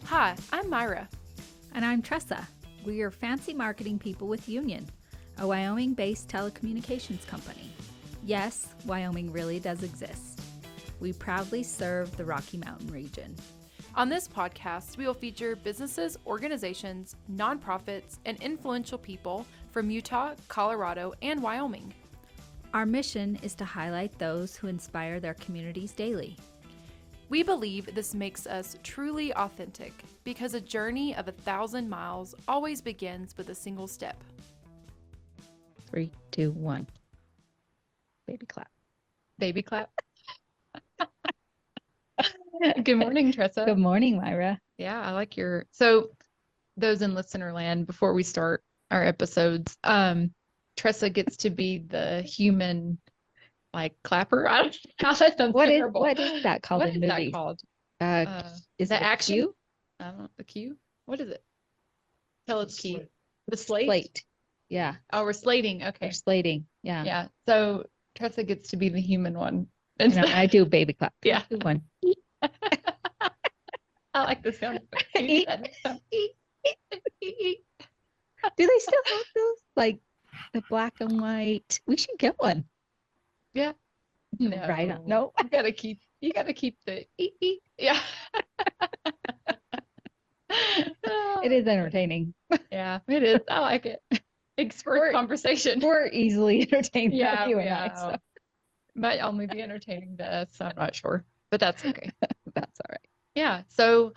Hi, I'm Myra. And I'm Tressa. We are fancy marketing people with Union, a Wyoming-based telecommunications company. Yes, Wyoming really does exist. We proudly serve the Rocky Mountain region. On this podcast, we will feature businesses, organizations, nonprofits, and influential people from Utah, Colorado, and Wyoming. Our mission is to highlight those who inspire their communities daily. We believe this makes us truly authentic because a journey of 1,000 miles always begins with a single step. 3, 2, 1. Baby clap. Baby clap. Good morning, Tressa. Good morning, Myra. Yeah, I like so those in listener land, before we start our episodes, Tressa gets to be the human clapper. I don't know how that sounds terrible. What is that called What in is movies? that called? Is the it a action? cue? I don't know, the cue? What is it? Tell us key. The slate? Slate. Yeah. Oh, we're slating. Okay. Or slating. Yeah. Yeah. So Tressa gets to be the human one. And I do baby clap. Yeah. 2, 1. I like the sound. Do they still have those? The black and white? We should get one. Yeah. No. Right on. No. You gotta keep the yeah. It is entertaining. Yeah, it is. I like it. It's for conversation. We're easily entertained. Yeah, you and I, so. Might only be entertaining to us. I'm not sure, but that's okay. That's all right. Yeah. So,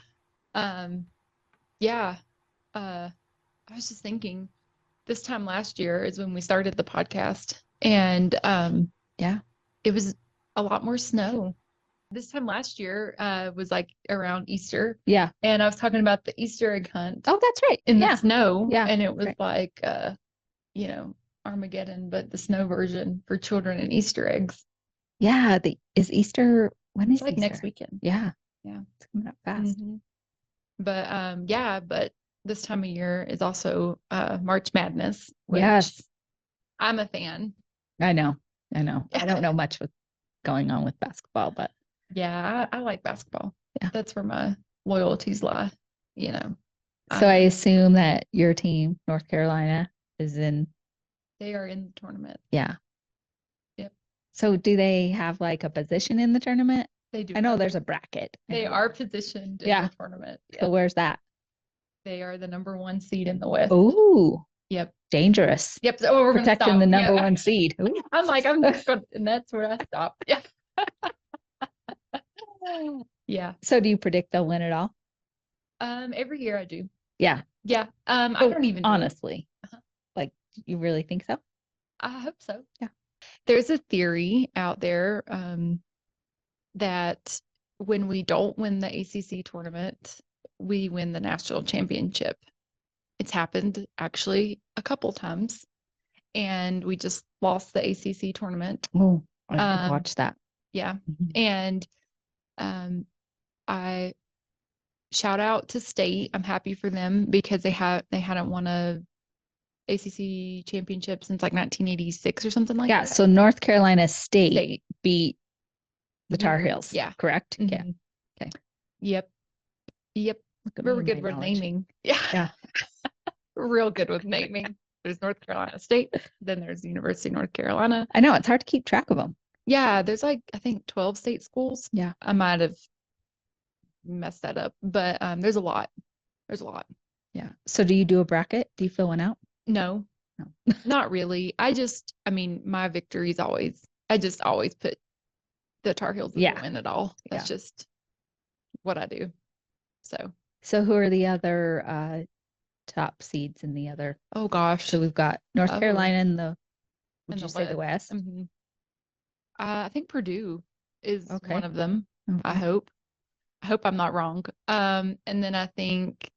yeah. I was just thinking, this time last year is when we started the podcast, and yeah, it was a lot more snow. This time last year was around Easter. Yeah. And I was talking about the Easter egg hunt. Oh, that's right. In the snow. Yeah. And it was Armageddon, but the snow version for children and Easter eggs. Yeah. Is Easter, when is It's Easter? next weekend. Yeah. Yeah. It's coming up fast. Mm-hmm. But this time of year is also March Madness. Which yes. I'm a fan. I know. I don't know much what's going on with basketball, but. Yeah, I like basketball. Yeah. That's where my loyalties lie, So I assume that your team, North Carolina, is in. They are in the tournament. Yeah. Yep. So do they have a position in the tournament? They do. I know there's a bracket. They are positioned in the tournament. Yep. So where's that? They are the number 1 seed in the West. Ooh. Yep. Dangerous. Yep. So we're protecting the number 1 seed. Ooh. I'm just going, and that's where I stop. Yeah. Yeah. So do you predict they'll win it all? Every year I do. Yeah. Yeah. I don't even honestly. You really think so? I hope so. Yeah. There's a theory out there that when we don't win the ACC tournament, we win the national championship. It's happened actually a couple times, and we just lost the ACC tournament. Oh, I watched that. Yeah. And I shout out to State. I'm happy for them because they hadn't won a ACC championship since 1986 or something like that. Yeah. So North Carolina State beat the Tar Heels. Yeah. Correct. Mm-hmm. Yeah. Okay. Yep. We're good with naming. Yeah. Real good with naming. There's North Carolina State. Then there's the University of North Carolina. I know it's hard to keep track of them. Yeah. There's I think 12 state schools. Yeah. I might have messed that up, but there's a lot. Yeah. So do you do a bracket? Do you fill one out? No, not really. My victories I just always put the Tar Heels to win it all. That's just what I do. So who are the other top seeds in the other? Oh gosh. So we've got North Carolina in the, would you say the West? Mm-hmm. I think Purdue is one of them. Okay. I hope I'm not wrong. And then I think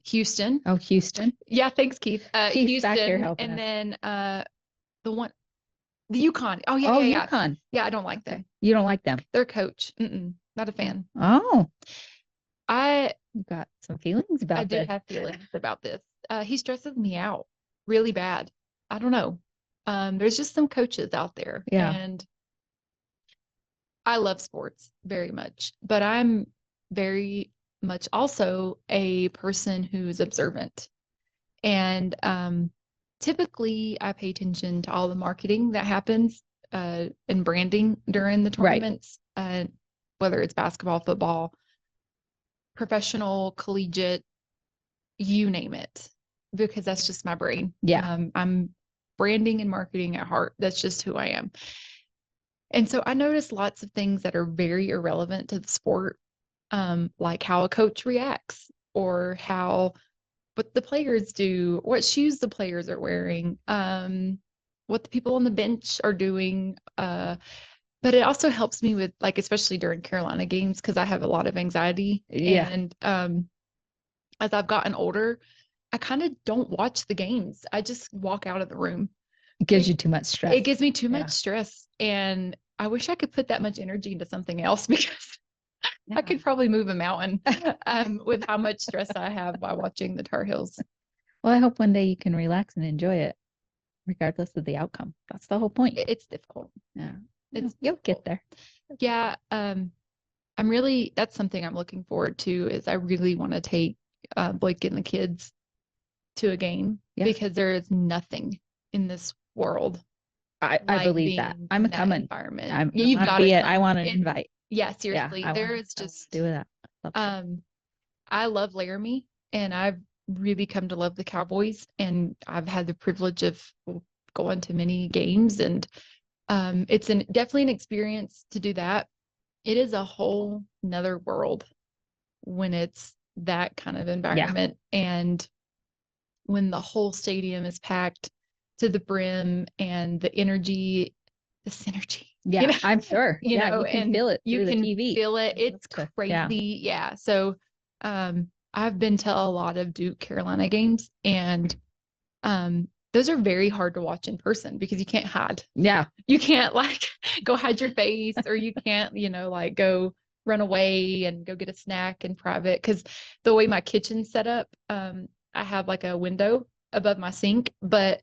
Houston. Oh, Houston. Yeah, thanks, Keith. Keith's Houston, back here helping and us. then the UConn. Oh yeah, UConn. Yeah, I don't like them. You don't like them? Their coach. Not a fan. Oh, you got some feelings about this. I do have feelings about this. He stresses me out really bad. I don't know. There's just some coaches out there. Yeah. And I love sports very much, but I'm very much also a person who's observant. And typically I pay attention to all the marketing that happens and branding during the tournaments, whether it's basketball, football, professional, collegiate, you name it, because that's just my brain. Yeah. I'm branding and marketing at heart. That's just who I am. And so I noticed lots of things that are very irrelevant to the sport, like how a coach reacts or what the players do, what shoes the players are wearing, what the people on the bench are doing. But it also helps me with, like, especially during Carolina games, because I have a lot of anxiety. Yeah. And as I've gotten older, I kind of don't watch the games. I just walk out of the room. It gives you too much stress. It gives me too much stress. And I wish I could put that much energy into something else, because I could probably move a mountain with how much stress I have by watching the Tar Heels. Well, I hope one day you can relax and enjoy it, regardless of the outcome. That's the whole point. It's difficult. Yeah. You'll get there. Yeah. That's something I'm looking forward to, is I really want to take Blake and the kids to a game, because there is nothing in this world. I believe that. I'm coming. Environment. You've got to. I want to invite. Yeah, seriously. Yeah, there is just do that. I love Laramie, and I've really come to love the Cowboys, and I've had the privilege of going to many games, and it's definitely an experience to do that. It is a whole nother world when it's that kind of environment, and when the whole stadium is packed to the brim, and the synergy. Yeah, you know? I'm sure. You can feel it through the TV. Feel it. It's crazy. Yeah. So I've been to a lot of Duke Carolina games, and those are very hard to watch in person, because you can't hide. Yeah. You can't go hide your face, or you can't, go run away and go get a snack in private. Because the way my kitchen's set up, I have a window above my sink, but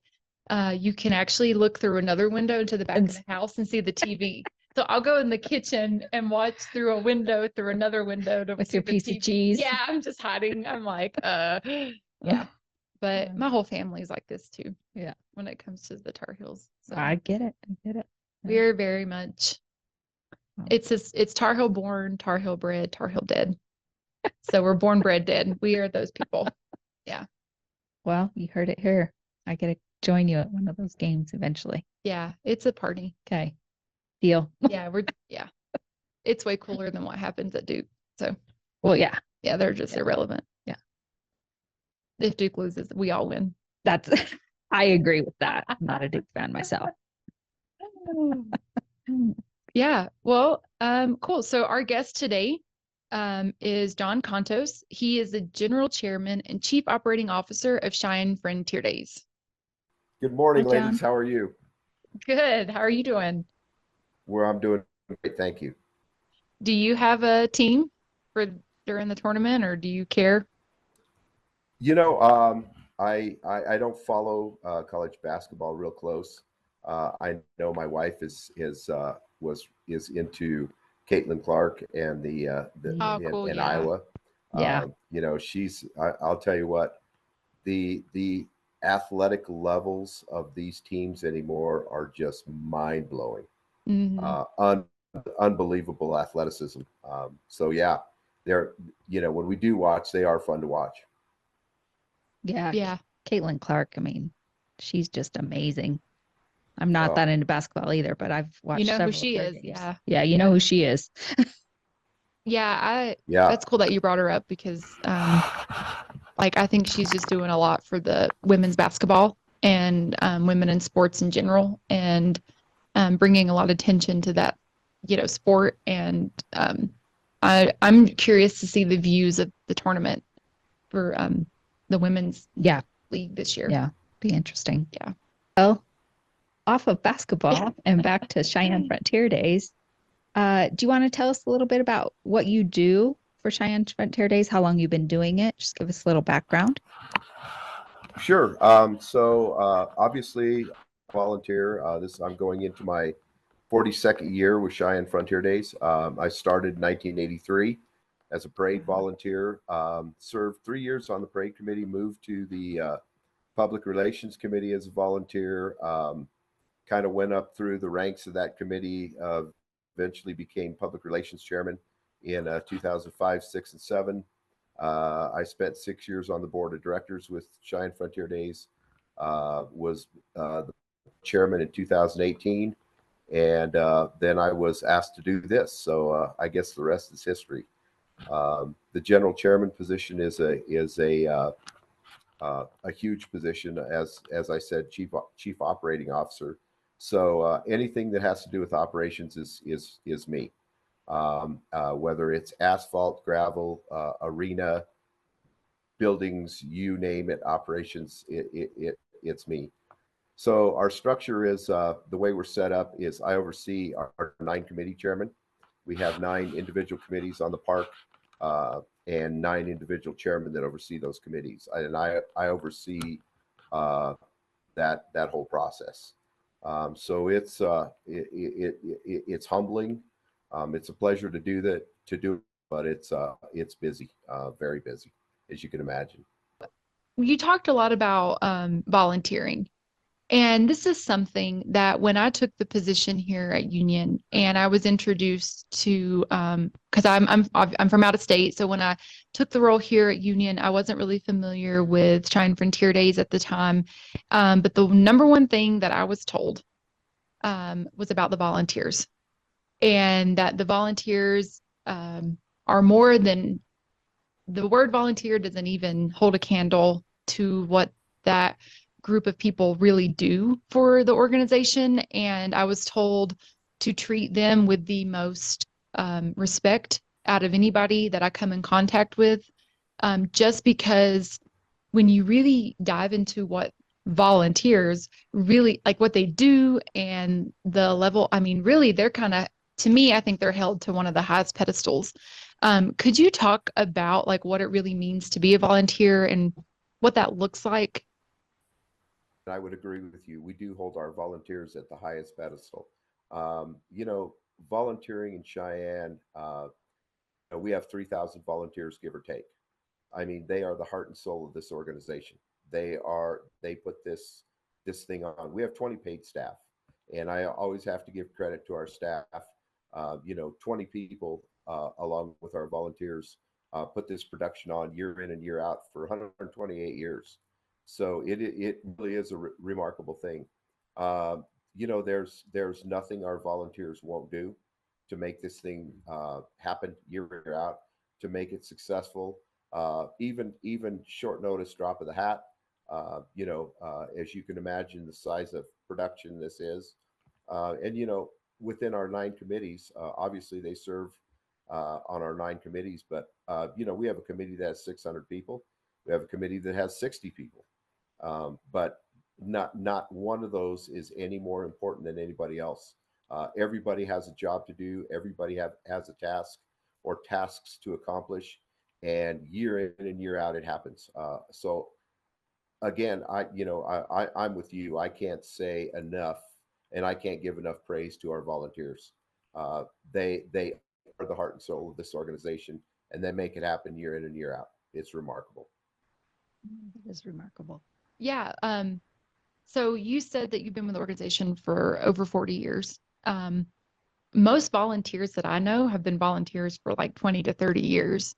you can actually look through another window into the back of the house and see the TV. So I'll go in the kitchen and watch through a window, through another window with your piece of cheese. Yeah, I'm just hiding. I'm yeah. But my whole family is like this too. Yeah. When it comes to the Tar Heels. So I get it. we're very much, it's Tar Heel born, Tar Heel bred, Tar Heel dead. So we're born, bred, dead. We are those people. Yeah. Well, you heard it here. I get to join you at one of those games eventually. Yeah, it's a party. Okay. Deal. Yeah, it's way cooler than what happens at Duke. So, well, yeah, they're just irrelevant. Yeah. If Duke loses, we all win. I agree with that. I'm not a Duke fan myself. Yeah. Well, cool. So our guest today is John Contos. He is the General Chairman and Chief Operating Officer of Cheyenne Frontier Days. Good morning, Hi, John. ladies. How are you? Good. How are you doing? I'm doing great. Thank you. Do you have a team during the tournament, or do you care? I don't follow college basketball real close. I know my wife is into Caitlin Clark and in Iowa. Yeah. I'll tell you what, the athletic levels of these teams anymore are just mind blowing. Mm-hmm. Unbelievable athleticism. So yeah, they're, when we do watch, they are fun to watch. Yeah. Yeah. Caitlin Clark, I mean, she's just amazing. I'm not that into basketball either, but I've watched who she is. games. Yeah. Yeah. You know who she is. Yeah. That's cool that you brought her up, because I think she's just doing a lot for the women's basketball and women in sports in general, and bringing a lot of attention to that, sport. And I'm curious to see the views of the tournament for the women's league this year. Yeah, be interesting. Yeah. Well, off of basketball and back to Cheyenne Frontier Days, do you want to tell us a little bit about what you do for Cheyenne Frontier Days? How long you've been doing it? Just give us a little background. Sure. So obviously, volunteer. I'm going into my 42nd year with Cheyenne Frontier Days. I started in 1983. as a parade volunteer. Served 3 years on the parade committee, moved to the public relations committee as a volunteer. Kind of went up through the ranks of that committee. Eventually became public relations chairman in 2005, 6, and 7. I spent 6 years on the board of directors with Cheyenne Frontier Days. Was the chairman in 2018, and then I was asked to do this. So I guess the rest is history. The general chairman position is a huge position, as I said, chief operating officer. So anything that has to do with operations is me. Whether it's asphalt, gravel, arena, buildings, you name it, operations, it's me. So our structure is the way we're set up is I oversee our 9 committee chairmen. We have 9 individual committees on the park and 9 individual chairmen that oversee those committees. And I oversee that whole process. So it's humbling. It's a pleasure to do that, but it's busy, very busy, as you can imagine. You talked a lot about volunteering. And this is something that when I took the position here at Union and I was introduced to, because I'm from out of state. So when I took the role here at Union, I wasn't really familiar with Cheyenne Frontier Days at the time. But the number one thing that I was told was about the volunteers, and that the volunteers are more than, the word volunteer doesn't even hold a candle to what that group of people really do for the organization. And I was told to treat them with the most respect out of anybody that I come in contact with, just because when you really dive into what volunteers really like, what they do and the level, I mean, really, they're kind of, to me, I think they're held to one of the highest pedestals. Could you talk about like what it really means to be a volunteer and what that looks like? I would agree with you. We do hold our volunteers at the highest pedestal. Volunteering in Cheyenne, we have 3,000 volunteers, give or take. I mean, they are the heart and soul of this organization. They put this thing on. We have 20 paid staff, and I always have to give credit to our staff. 20 people, along with our volunteers, put this production on year in and year out for 128 years. So it really is a remarkable thing. There's nothing our volunteers won't do to make this thing happen year in, year out, to make it successful. Even short notice, drop of the hat. As you can imagine, the size of production this is, and within our 9 committees, obviously they serve on our 9 committees, but we have a committee that has 600 people. We have a committee that has 60 people. But not one of those is any more important than anybody else. Everybody has a job to do. Everybody has a task or tasks to accomplish, and year in and year out it happens. So again, I'm with you. I can't say enough, and I can't give enough praise to our volunteers. They are the heart and soul of this organization, and they make it happen year in and year out. It's remarkable. That is remarkable. Yeah. So you said that you've been with the organization for over 40 years. Most volunteers that I know have been volunteers for like 20 to 30 years.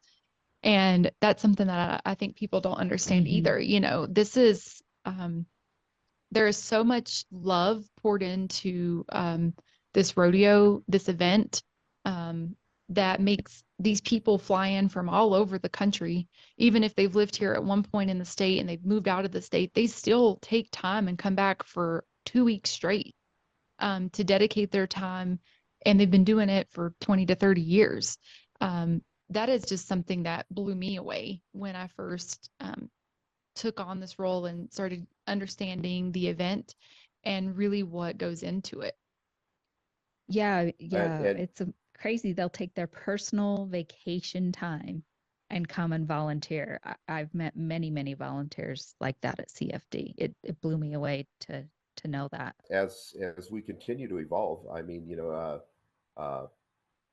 And that's something that I think people don't understand either. This is, there is so much love poured into this rodeo, this event, that makes these people fly in from all over the country. Even if they've lived here at one point in the state and they've moved out of the state, they still take time and come back for 2 weeks straight to dedicate their time. And they've been doing it for 20 to 30 years. That is just something that blew me away when I first took on this role and started understanding the event and really what goes into it. Yeah. And It's crazy. They'll take their personal vacation time and come and volunteer. I've met many, many volunteers like that at CFD. It blew me away to know that. as we continue to evolve, I mean,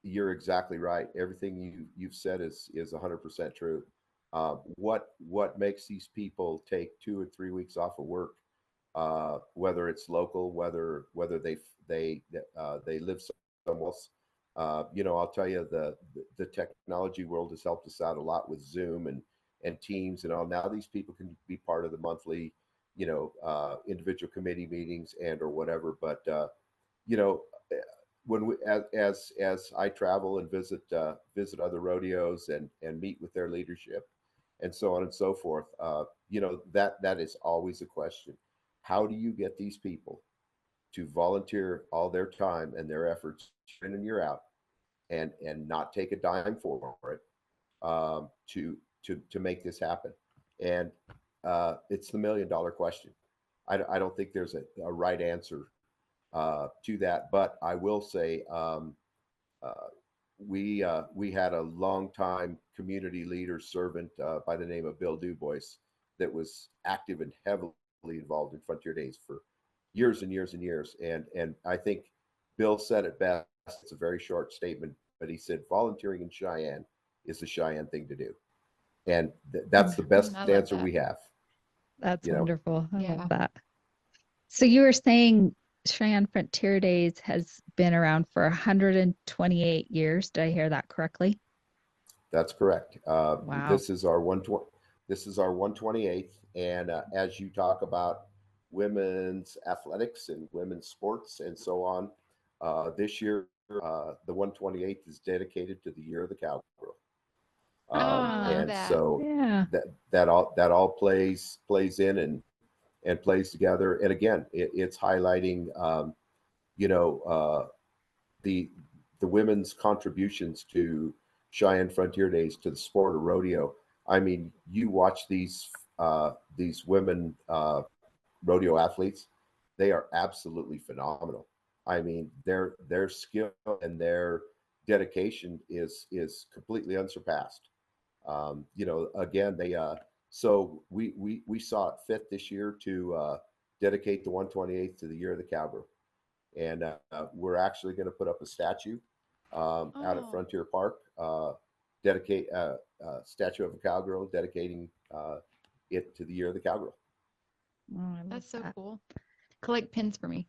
You're exactly right. Everything you've said is 100% true. What makes these people take 2 or 3 weeks off of work, whether it's local, whether they live somewhere else? I'll tell you, the technology world has helped us out a lot with Zoom and Teams and all. Now these people can be part of the monthly, individual committee meetings and or whatever. But you know, when we as I travel and visit other rodeos and meet with their leadership and so on and so forth, that is always a question. How do you get these people to volunteer all their time and their efforts year in and year out, and not take a dime for it, to make this happen? And it's the $1 million question. I don't think there's a right answer to that, but I will say, uh, we had a longtime community leader servant by the name of Bill Dubois that was active and heavily involved in Frontier Days for years and years and years. And I think Bill said it best. It's a very short statement, but he said volunteering in Cheyenne is the Cheyenne thing to do, and that's the best I love answer that. we have. That's You know, wonderful. I Yeah. love that. So you were saying Cheyenne Frontier Days has been around for 128 years. Did I hear that correctly? that's correct. Wow. This is our 120. This is our 128th, and as you talk about women's athletics and women's sports and so on, this year the 128th is dedicated to the year of the cowgirl. Oh, I love And that. so Yeah. that all plays in and plays together. And again, it's highlighting, you know, the women's contributions to Cheyenne Frontier Days, to the sport of rodeo. I mean, you watch these women rodeo athletes; they are absolutely phenomenal. I mean, their skill and their dedication is completely unsurpassed. Again, so we saw it fit this year to dedicate the 128th to the year of the cowgirl, and we're actually going to put up a statue out at Oh, Frontier Park, dedicate statue of a cowgirl, dedicating it to the year of the cowgirl. Oh, I love that's so that. cool. Collect pins for me,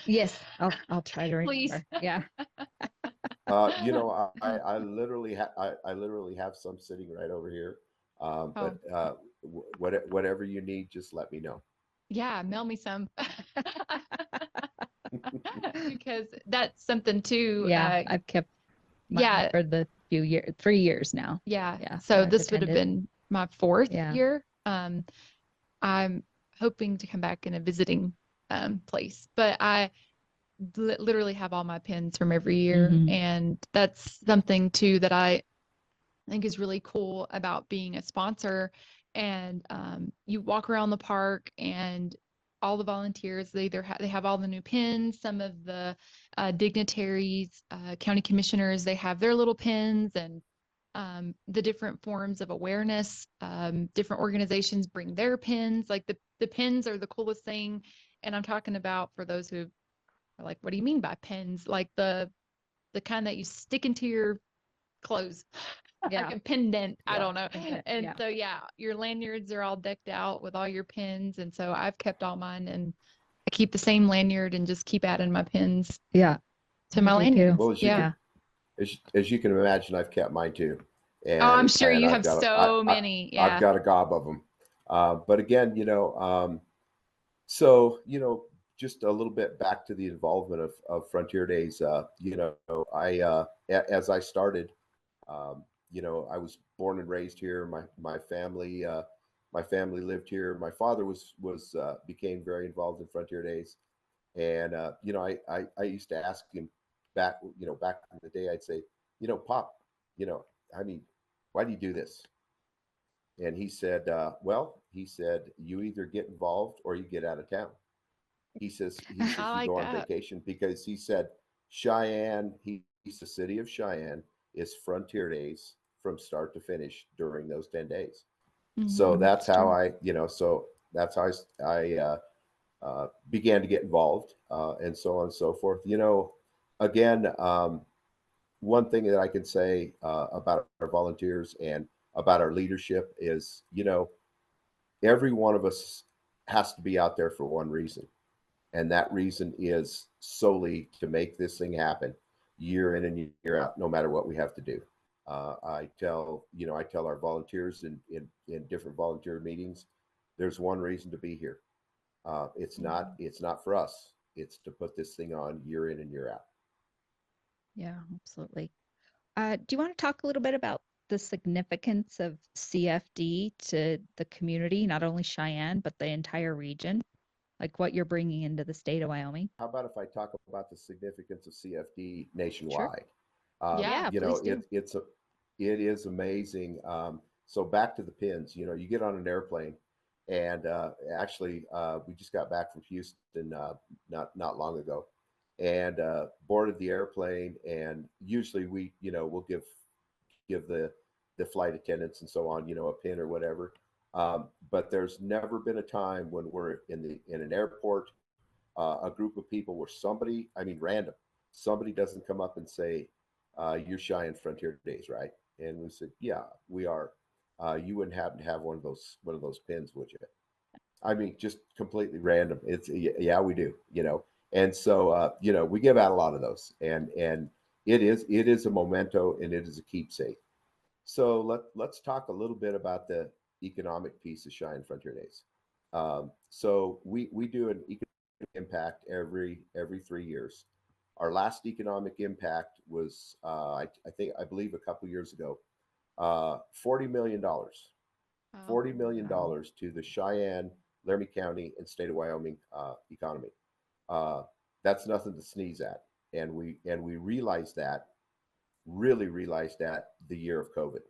Yes, I'll try to please. remember. Yeah. I literally have some sitting right over here. Oh, But whatever you need, just let me know. yeah, mail me some. Because that's something too. Yeah, I've kept mine Yeah, for the 3 years now. yeah. Yeah, So I've this would have attended. been my fourth Yeah. year. I'm hoping to come back in a visiting place, but I literally have all my pins from every year, Mhm. and that's something too that I think is really cool about being a sponsor. And you walk around the park, and all the volunteers, they have all the new pins. Some of the dignitaries, county commissioners, they have their little pins, and the different forms of awareness. Different organizations bring their pins. Like the pins are the coolest thing. And I'm talking about, for those who are like, what do you mean by pins? Like the kind that you stick into your clothes. Like Yeah. a pendant. I Yeah. don't know. Pendant, And yeah. so, yeah, your lanyards are all decked out with all your pins. And so I've kept all mine, and I keep the same lanyard and just keep adding my pins Yeah. to I my do too. lanyards. Well, Yeah. as you can imagine, I've kept mine too, Oh, I'm and sure you I've have got so many. I've Yeah. got a gob of them. But again, so just a little bit back to the involvement of Frontier Days. As I started, I was born and raised here. My family lived here. My father was became very involved in Frontier Days, and I used to ask him back in the day. I'd say, Pop, you know, I mean, why do you do this? And he said, well, he said, you either get involved or you get out of town. He says I you like go on that. vacation, because he said Cheyenne, he's the city of Cheyenne is Frontier Days from start to finish during those 10 days. So that's It's how true. that's how I began to get involved, and so on and so forth. Again, one thing that I can say about our volunteers and about our leadership is, every one of us has to be out there for one reason. And that reason is solely to make this thing happen year in and year out, no matter what we have to do. I tell our volunteers in different volunteer meetings, there's one reason to be here. It's not for us. It's to put this thing on year in and year out. Yeah, absolutely. Do you want to talk a little bit about the significance of CFD to the community, not only Cheyenne, but the entire region? Like what you're bringing into the state of Wyoming? How about if I talk about the significance of CFD nationwide? Yeah, please do. It is amazing. So back to the pins, you get on an airplane, and actually, we just got back from Houston not long ago, and boarded the airplane. And usually we'll give the flight attendants and so on, a pin or whatever. But there's never been a time when we're in an airport, a group of people where random, somebody doesn't come up and say, "You're Cheyenne Frontier Days, right?" And we said, "Yeah, we are." You wouldn't happen to have one of those pins, would you? I mean, just completely random. It's yeah, we do, And so we give out a lot of those, and it is a memento, and it is a keepsake. So let's talk a little bit about the economic piece of Cheyenne Frontier Days. So we do an economic impact every 3 years. Our last economic impact was I believe a couple years ago, $40 million. $40 million to the Cheyenne, Laramie County, and state of Wyoming economy. That's nothing to sneeze at, and we really realized that the year of COVID,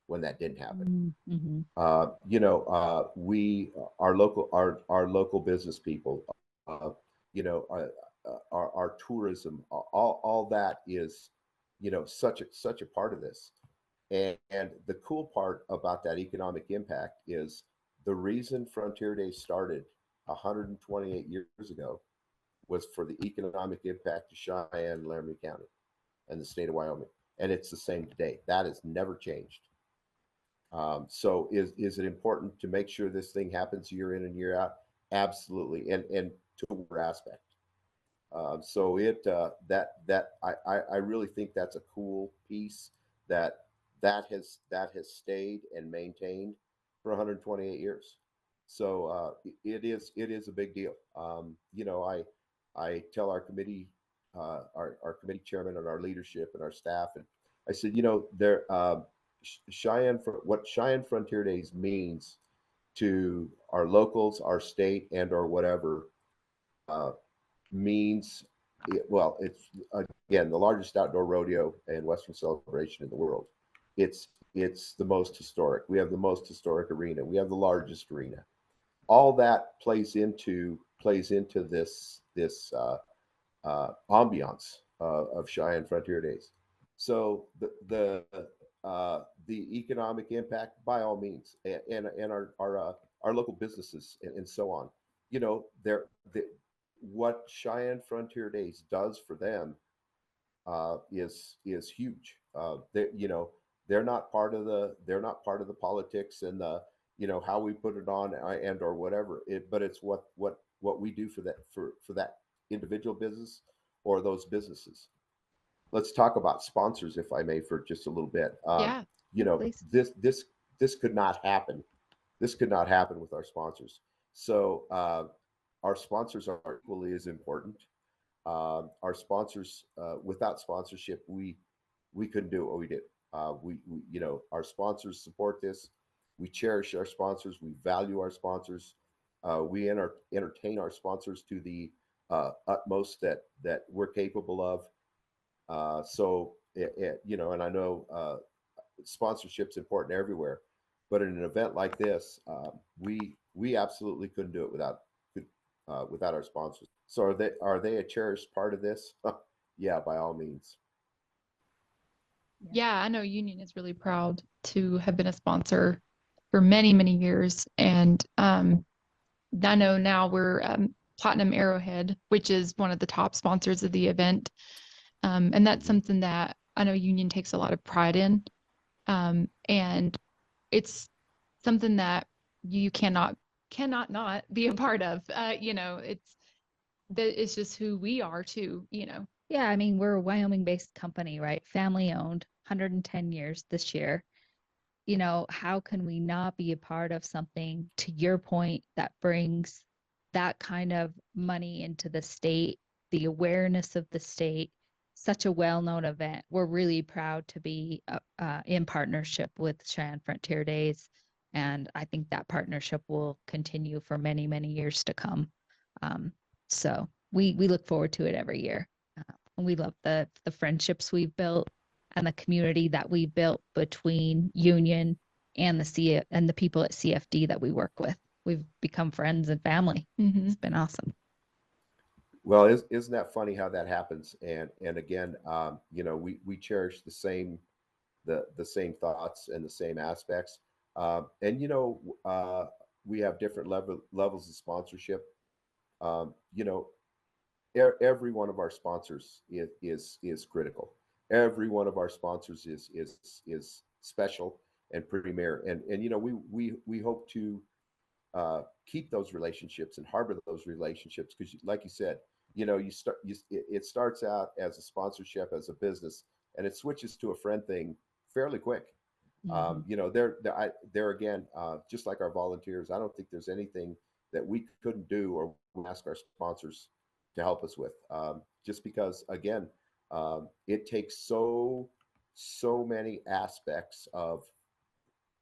when that didn't happen. Mm-hmm. Our local business people, our tourism, all that is, such a part of this. And the cool part about that economic impact is the reason Frontier Days started 128 years ago was for the economic impact to Cheyenne and Laramie County and the state of Wyoming. And it's the same today. That has never changed. So is it important to make sure this thing happens year in and year out? Absolutely. And to a aspect. So I really think that's a cool piece that has stayed and maintained for 128 years. So it is a big deal. I tell our committee, our committee chairman and our leadership and our staff, and I said, what Cheyenne Frontier Days means to our locals, our state, and or whatever, means, it's again the largest outdoor rodeo and Western celebration in the world. It's the most historic. We have the most historic arena. We have the largest arena. All that plays into this ambiance of Cheyenne Frontier Days. So the economic impact, by all means, and our local businesses and so on. What Cheyenne Frontier Days does for them is huge. They're not part of the politics and the how we put it on and or whatever. But it's what we do for that individual business or those businesses. Let's talk about sponsors, if I may, for just a little bit. Yeah, please. This could not happen. This could not happen with our sponsors. So our sponsors are equally as important. Our sponsors, without sponsorship, we couldn't do what we did. Our sponsors support this. We cherish our sponsors. We value our sponsors. We entertain our sponsors to the utmost that we're capable of. And I know sponsorship's important everywhere, but in an event like this, we absolutely couldn't do it without our sponsors. So are they a cherished part of this? Yeah, by all means. Yeah, I know Union is really proud to have been a sponsor for many, many years. And I know now we're Platinum Arrowhead, which is one of the top sponsors of the event. And that's something that I know Union takes a lot of pride in. And it's something that you cannot not be a part of. It's just who we are too, Yeah, I mean, we're a Wyoming-based company, right? Family owned, 110 years this year. How can we not be a part of something, to your point, that brings that kind of money into the state, the awareness of the state, such a well-known event. We're really proud to be in partnership with Cheyenne Frontier Days, and I think that partnership will continue for many, many years to come. So we look forward to it every year. And we love the friendships we've built and the community that we built between Union and the people at CFD that we work with. We've become friends and family. It's been awesome. Well, isn't that funny how that happens? And again, we cherish the same thoughts and the same aspects. We have different levels of sponsorship. Um, you know, every one of our sponsors is critical. Every one of our sponsors is special and premier. And we hope to keep those relationships and harbor those relationships because, like you said, it starts out as a sponsorship, as a business, and it switches to a friend thing fairly quick. There again, just like our volunteers, I don't think there's anything that we couldn't do or ask our sponsors to help us with. Just because, again, it takes so many aspects of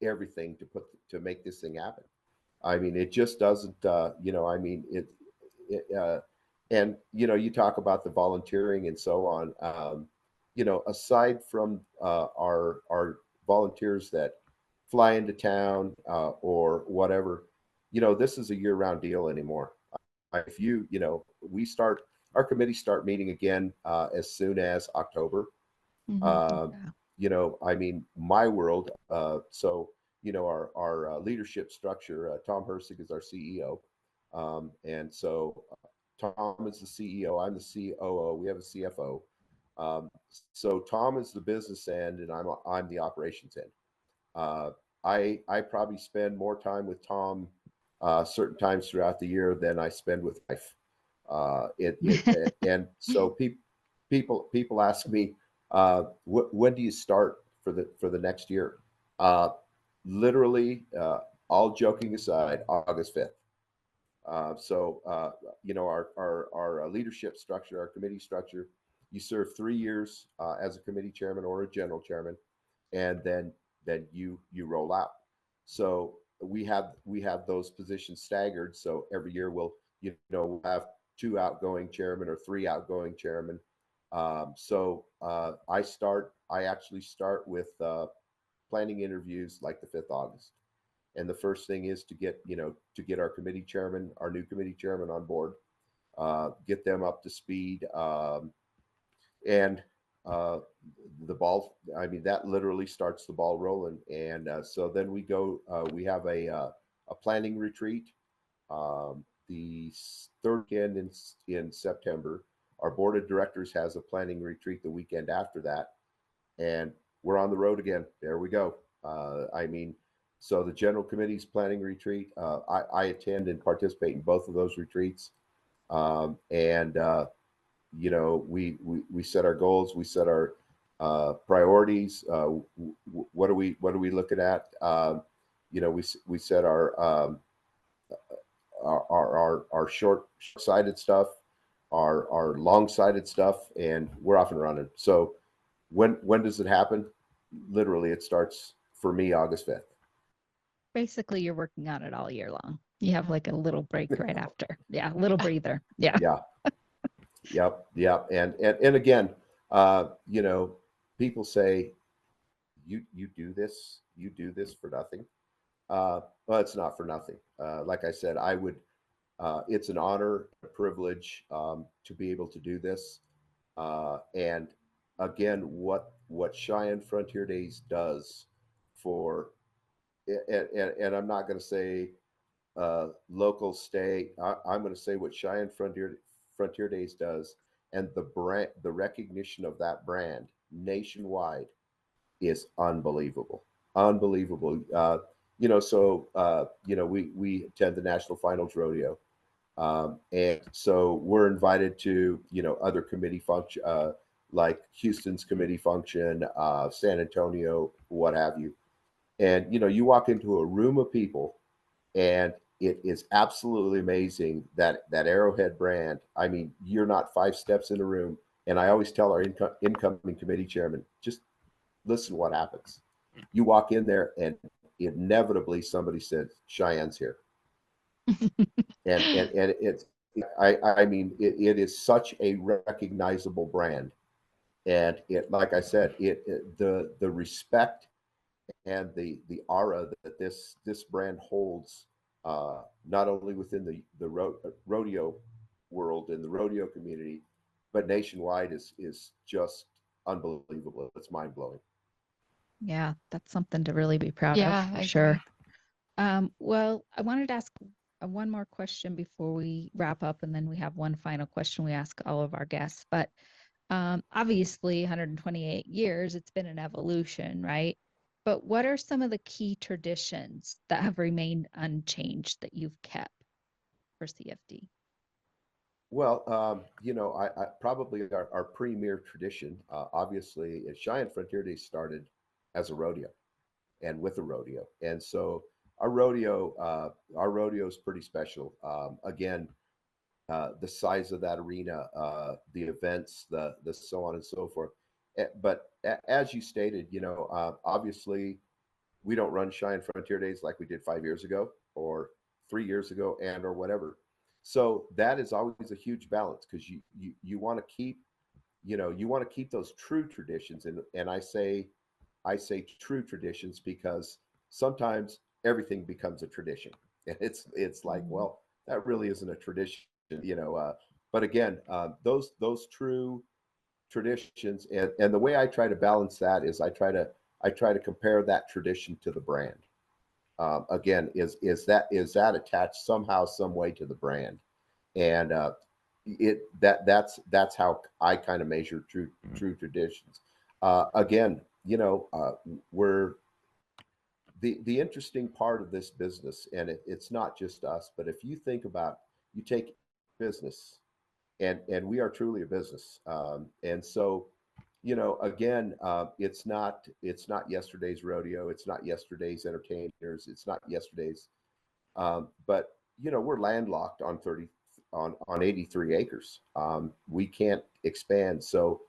everything to make this thing happen. I mean, it just doesn't. I mean, and you talk about the volunteering and so on. Aside from our volunteers that fly into town or whatever, this is a year-round deal anymore. If we start our committees start meeting again as soon as October. Um, I mean, my world. Our leadership structure. Tom Hersig is our CEO, and so Tom is the CEO. I'm the COO. We have a CFO. So Tom is the business end, and I'm the operations end. Uh, I probably spend more time with Tom certain times throughout the year than I spend with life. And so people ask me, when do you start for the next year? Literally, all joking aside, August 5th. Our leadership structure, our committee structure, you serve 3 years as a committee chairman or a general chairman, and then you roll out. So we have those positions staggered. So every year we'll have 2 outgoing chairmen or 3 outgoing chairmen. I actually start with planning interviews like the 5th August. And the first thing is to get our new committee chairman on board, get them up to speed, and the ball. I mean, that literally starts the ball rolling. And so then we have a planning retreat, the third weekend in September. Our board of directors has a planning retreat the weekend after that, and we're on the road again. There we go. So the general committee's planning retreat, I attend and participate in both of those retreats. And we set our goals, we set our priorities. What are we looking at? We set our short-sighted stuff, our long-sighted stuff, and we're off and running. So when does it happen? Literally, it starts for me August 5th. Basically, you're working on it all year long. You have like a little break right after. Yeah, a little breather. Yeah. Yeah. Yep. And again, people say, you do this for nothing. Well, it's not for nothing. Like I said, it's an honor, a privilege to be able to do this. And again, what Cheyenne Frontier Days does for, and I'm not going to say local, state. I'm going to say what Cheyenne Frontier Days does, and the recognition of that brand nationwide is unbelievable, unbelievable. We attend the National Finals Rodeo, and so we're invited to other committee function, like Houston's committee function, San Antonio, what have you. And you walk into a room of people, and it is absolutely amazing that Arrowhead brand. I mean, you're not 5 steps in the room, and I always tell our incoming committee chairman, just listen what happens. You walk in there, and inevitably somebody said, Cheyenne's here. and it's I mean it is such a recognizable brand, and it, like I said, the respect and the aura that this brand holds, not only within the rodeo world and the rodeo community, but nationwide is just unbelievable. It's mind blowing. Yeah, that's something to really be proud of, Yeah, for I sure. agree. Well, I wanted to ask one more question before we wrap up, and then we have one final question we ask all of our guests. But obviously, 128 years, it's been an evolution, right? But what are some of the key traditions that have remained unchanged that you've kept for CFD? Well, I probably our premier tradition, obviously, is Cheyenne Frontier Days started as a rodeo and with a rodeo, and so our rodeo is pretty special. Again, the size of that arena, the events, the so on and so forth. But as you stated, obviously, we don't run Cheyenne Frontier Days like we did 5 years ago or 3 years ago, and or whatever. So that is always a huge balance, because you want to keep those true traditions, and I say true traditions because sometimes everything becomes a tradition, and it's like, well, that really isn't a tradition, but again, those true traditions, and the way I try to balance that is I try to compare that tradition to the brand. Again, is that attached somehow, some way to the brand, and that's how I kind of measure true traditions. Again, we're the interesting part of this business, and it's not just us, but if you think about, you take business, and we are truly a business, and so again, it's not yesterday's rodeo, it's not yesterday's entertainers, it's not yesterday's, but we're landlocked on 83 acres. We can't expand, so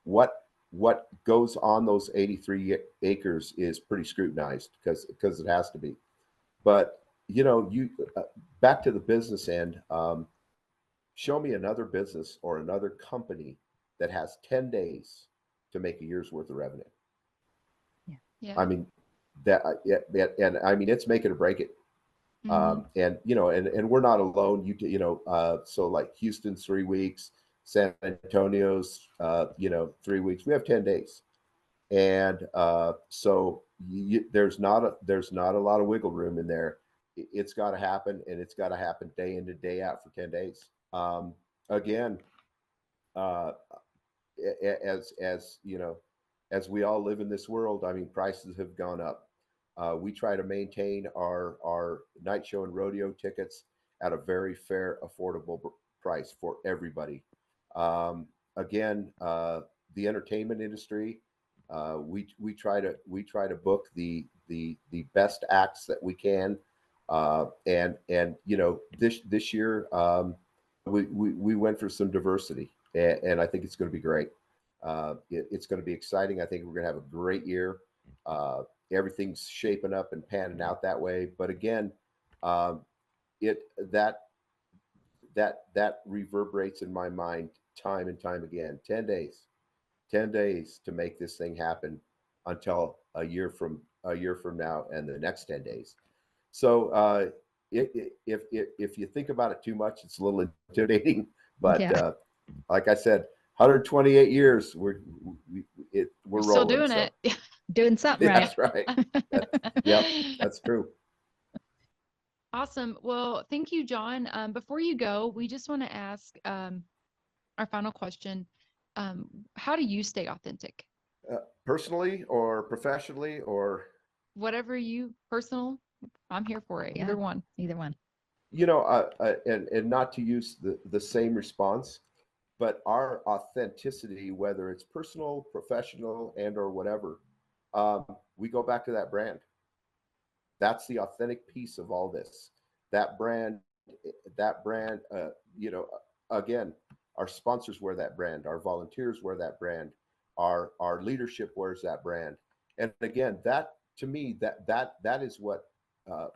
what goes on those 83 acres is pretty scrutinized, because it has to be. But you back to the business end. Show me another business or another company that has 10 days to make a year's worth of revenue. Yeah. I mean, and I mean, it's make it or break it. And we're not alone. So like Houston's 3 weeks, San Antonio's 3 weeks. We have 10 days, and so there's not a lot of wiggle room in there. It's got to happen, and it's got to happen day in and day out for 10 days. Again, uh, as we all live in this world, I mean, prices have gone up. We try to maintain our night show and rodeo tickets at a very fair, affordable price for everybody. Again, the entertainment industry, we try to book the best acts that we can, and this year, we went for some diversity, and I think it's going to be great. It's going to be exciting. I think we're going to have a great year. Everything's shaping up and panning out that way. But again, it that reverberates in my mind time and time again. 10 days to make this thing happen, until a year from now, and the next 10 days. So if you think about it too much, it's a little intimidating. But Yeah. like I said, 128 years, we're We're still rolling. doing it. Doing something right. That's right. Yep, that's true. Awesome. Well, thank you, John. Before you go, we just want to ask our final question. How do you stay authentic? Personally or professionally or, Whatever you personal, I'm here for it. Yeah. Either one. Either one. and not to use the same response, but our authenticity, whether it's personal, professional, and or whatever, we go back to that brand. That's the authentic piece of all this. That brand, that brand, again, our sponsors wear that brand, our volunteers wear that brand, our leadership wears that brand. And again, that to me, that is what uh,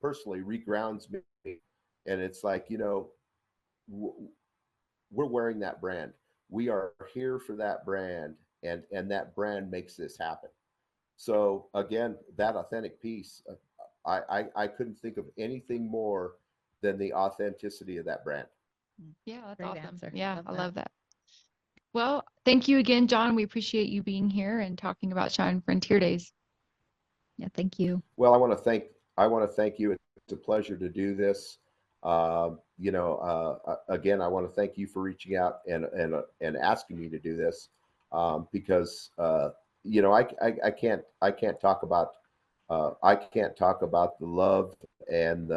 personally regrounds me. And it's like, we're wearing that brand. We are here for that brand, and that brand makes this happen. So again, that authentic piece, I couldn't think of anything more than the authenticity of that brand. Yeah, that's Great awesome. answer. Yeah, Love I that. love that. Well, thank you again, John. We appreciate you being here and talking about Cheyenne Frontier Days. Yeah, thank you. Well, I want to thank you. It's a pleasure to do this. Again, I want to thank you for reaching out and asking me to do this, because I can't talk about the love and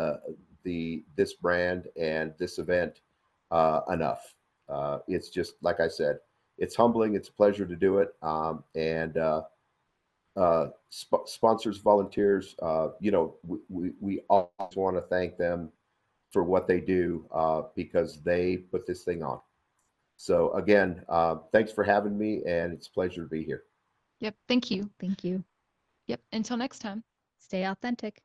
the this brand and this event enough. It's just like I said, it's humbling. It's a pleasure to do it, and sponsors, volunteers, we always want to thank them for what they do, because they put this thing on. So again, thanks for having me, and it's a pleasure to be here. Yep. Thank you. Thank you. Yep. Until next time. Stay authentic.